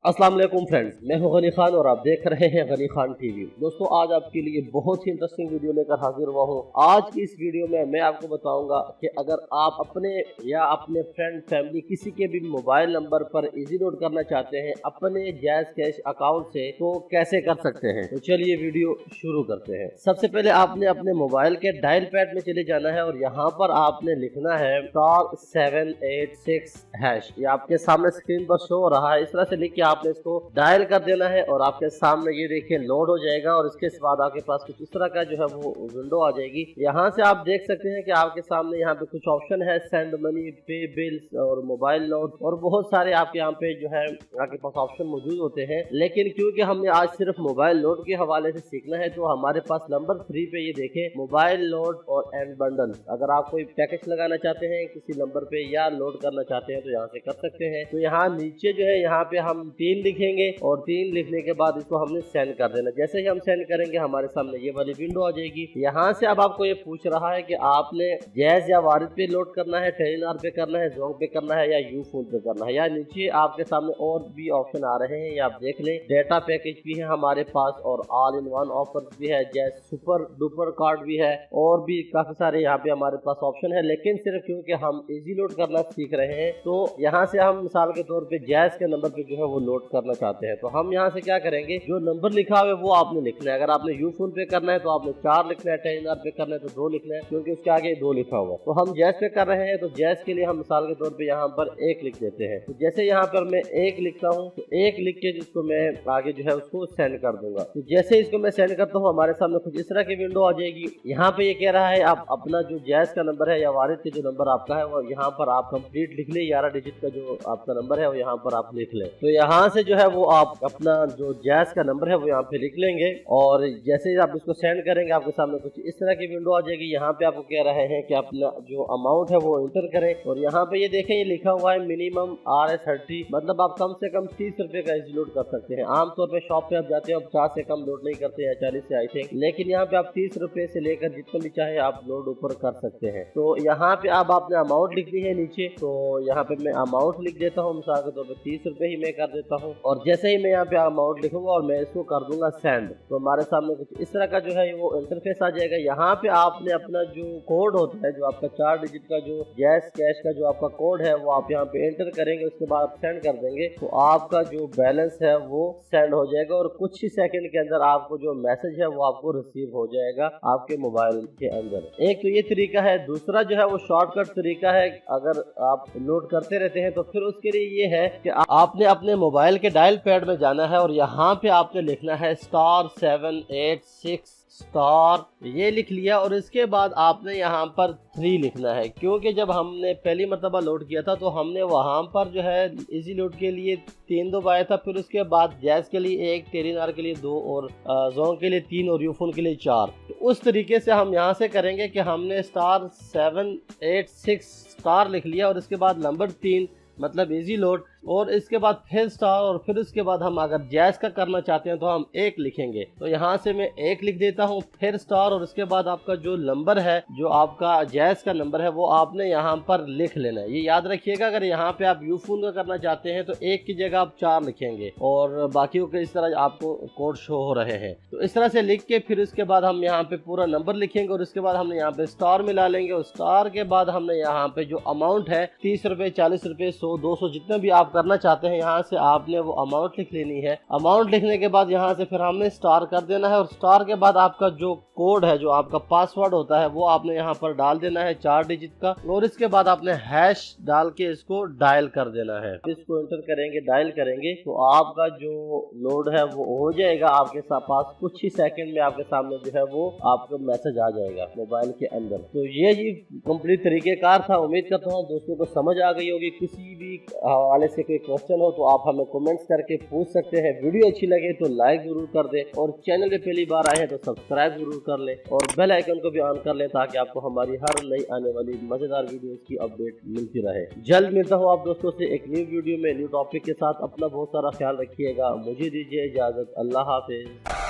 अस्सलाम वालेकुम फ्रेंड्स, मैं हूं गनी खान और आप देख रहे हैं गनी खान टीवी। दोस्तों, आज आपके लिए बहुत ही इंटरेस्टिंग वीडियो लेकर हाजिर हुआ हूं। आज की इस वीडियो में मैं आपको बताऊंगा कि अगर आप अपने या अपने फ्रेंड फैमिली किसी के भी मोबाइल नंबर पर इजी लोड करना चाहते हैं अपने जैज़ कैश अकाउंट से, तो कैसे कर सकते हैं। तो चलिए वीडियो शुरू करते हैं। सबसे पहले आपने अपने मोबाइल के डायल पैड में चले जाना है और यहाँ पर आपने लिखना है *786#। ये आपके सामने स्क्रीन पर शो हो रहा है। इस तरह से लिख के आपने इसको डायल कर देना है और आपके सामने ये देखिए लोड हो जाएगा और इसके बाद आपके पास कुछ इस तरह का जो है वो विंडो आ जाएगी। यहाँ से आप देख सकते हैं कि आपके सामने यहाँ पे कुछ ऑप्शन है, सेंड मनी, पे बिल्स और मोबाइल लोड और बहुत सारे आपके यहाँ पे जो है आपके पास ऑप्शन मौजूद होते हैं। लेकिन क्योंकि हमने आज सिर्फ मोबाइल लोड के हवाले से सीखना है तो हमारे पास नंबर 3 पे ये देखें मोबाइल लोड और एंड बंडल। अगर आप कोई पैकेज लगाना चाहते हैं किसी नंबर पे या लोड करना चाहते हैं तो यहाँ से कर सकते हैं। तो यहाँ नीचे जो है यहाँ पे हम 3 लिखेंगे और 3 लिखने के बाद इसको हमने सेंड कर देना। जैसे ही हम सेंड करेंगे हमारे सामने ये वाली विंडो आ जाएगी। यहाँ से अब आपको ये पूछ रहा है कि आपने जैज़ या वारिद पे लोड करना है, टेलीनॉर पे करना है, जोंग पे करना है या यू फोन पे करना है। या नीचे आपके सामने और भी ऑप्शन आ रहे हैं, ये आप देख लें। डेटा पैकेज भी है हमारे पास और ऑल इन वन ऑफर भी है, जैसे सुपर डुपर कार्ड भी है और भी काफी सारे यहाँ पे हमारे पास ऑप्शन है। लेकिन सिर्फ क्योंकि हम इजी लोड करना सीख रहे हैं तो यहाँ से हम मिसाल के तौर पे जैज़ के नंबर पे जो है वो लोड करना चाहते हैं। तो हम यहाँ से क्या करेंगे, जो नंबर लिखा हुआ है वो आपने लिखना है। अगर आपने यू फोन पे करना है तो आपने 4 लिखना है, टेलीनॉर पे करना है तो 2 लिखना है, क्योंकि उसके आगे 2 लिखा हुआ है। तो हम जैज़ पे कर रहे हैं तो जैज़ के लिए हम मिसाल के तौर पे यहाँ पर 1 लिख देते हैं। तो जैसे यहाँ पर मैं 1 लिखता हूँ तो 1 लिख के जिसको मैं आगे जो है उसको सेंड कर दूंगा। तो जैसे इसको मैं सेंड करता हूँ हमारे सामने कुछ इस तरह की विंडो आ जाएगी। यहाँ पे ये कह रहा है आप अपना जो जैज़ का नंबर है या वारिद के जो नंबर आपका है वो यहाँ पर आप कंप्लीट लिख ले। 11 डिजिट का जो आपका नंबर है वो यहाँ पर आप लिख ले। तो यहाँ से जो है वो आप अपना जो जैज़ का नंबर है वो यहाँ पे लिख लेंगे और जैसे ही आप इसको सेंड करेंगे आपके सामने कुछ इस तरह की विंडो आ जाएगी। यहाँ पे आपको कह रहे हैं कि अपना जो अमाउंट है वो एंटर करें और यहाँ पे ये देखें, ये लिखा हुआ है मिनिमम RS30, मतलब आप कम से कम 30 रुपए का इजी लोड कर सकते हैं। आमतौर पे शॉप पे आप जाते हैं 50 से कम लोड नहीं करते हैं, 40 से आई थिंक, लेकिन यहाँ पे आप 30 रुपए से लेकर जितना भी चाहे आप लोड ऊपर कर सकते हैं। तो यहाँ पे अब आपने अमाउंट लिखनी है नीचे। तो यहाँ पे मैं अमाउंट लिख देता हूँ, मिसाल के तौर पर 30 रुपए ही मैं कर देता हूँ और जैसे ही मैं यहाँ पे अमाउंट लिखूंगा और मैं इसको कर दूंगा सेंड, तो हमारे सामने कुछ इस तरह का जो है वो इंटरफेस आ जाएगा। यहाँ पे आपने अपना जो कोड होता है, जो आपका 4 डिजिट का जो जैज़ कैश का जो आपका कोड है वो आप यहाँ पे एंटर करेंगे, उसके बाद आप सेंड कर देंगे तो आपका जो बैलेंस है वो सेंड हो जाएगा और कुछ ही सेकंड के अंदर आपको जो मैसेज है वो आपको रिसीव हो जाएगा आपके मोबाइल के अंदर। एक तो ये तरीका है। दूसरा जो है वो शॉर्टकट तरीका है, अगर आप लोड करते रहते हैं तो फिर उसके लिए ये है कि आपने अपने मोबाइल के डायल पैड में जाना है और यहाँ पे आपने लिखना है *786#, ये लिख लिया और इसके बाद आपने यहाँ पर 3 लिखना है, क्योंकि जब हमने पहली मरतबा लोड किया था तो हमने वहाँ पर जो है इजी लोड के लिए 3 दबाया था, फिर उसके बाद जैज़ के लिए 1, टेलीनॉर के लिए 2 और जोंग के लिए 3 और यूफोन के लिए 4। तो उस तरीके से हम यहाँ से करेंगे कि हमने *786# लिख लिया और इसके बाद नंबर 3 मतलब इजी लोड और इसके बाद फिर स्टार और फिर उसके बाद हम अगर जैज़ का करना चाहते हैं तो हम 1 लिखेंगे। तो यहाँ से मैं 1 लिख देता हूँ, फिर स्टार और उसके बाद आपका जो नंबर है, जो आपका जैज़ का नंबर है वो आपने यहाँ पर लिख लेना है। ये याद रखिएगा, अगर यहाँ पे आप यू फोन का करना चाहते हैं तो 1 की जगह आप 4 लिखेंगे और बाकियों के इस तरह आपको कोड शो हो रहे हैं। तो इस तरह से लिख के फिर उसके बाद हम यहाँ पे पूरा नंबर लिखेंगे और उसके बाद हमने यहाँ पे स्टार मिला लेंगे और स्टार के बाद हमने यहाँ पे जो अमाउंट है 30 रुपए, 40 रुपए, 100, 200 जितना भी आप करना चाहते हैं यहाँ से आपने वो अमाउंट लिख लेनी है। अमाउंट लिखने के बाद यहाँ से फिर हमने स्टार कर देना है और स्टार के बाद आपका जो कोड है, जो आपका पासवर्ड होता है वो आपने यहाँ पर डाल देना है 4 डिजिट का और इसके बाद आपने हैश डाल के इसको डायल कर देना है। इसको एंटर करेंगे, डायल करेंगे तो आपका जो लोड है वो हो जाएगा आपके पास। कुछ ही सेकंड में आपके सामने जो है वो आपका मैसेज आ जाएगा मोबाइल के अंदर। तो ये जी कंप्लीट तरीकेकार था। उम्मीद करता हूँ दोस्तों को समझ आ गई होगी। किसी भी हवाले से कोई क्वेश्चन हो तो आप हमें कमेंट्स करके पूछ सकते हैं। वीडियो अच्छी लगे तो लाइक जरूर कर दें और चैनल पे पहली बार आए हैं तो सब्सक्राइब जरूर कर लें और बेल आइकन को भी ऑन कर लें ताकि आपको हमारी हर नई आने वाली मजेदार वीडियोस की अपडेट मिलती रहे। जल्द मिलता हूँ आप दोस्तों से एक न्यू वीडियो में न्यू टॉपिक के साथ। अपना बहुत सारा ख्याल रखिएगा। मुझे दीजिए इजाजत। अल्लाह हाफिज।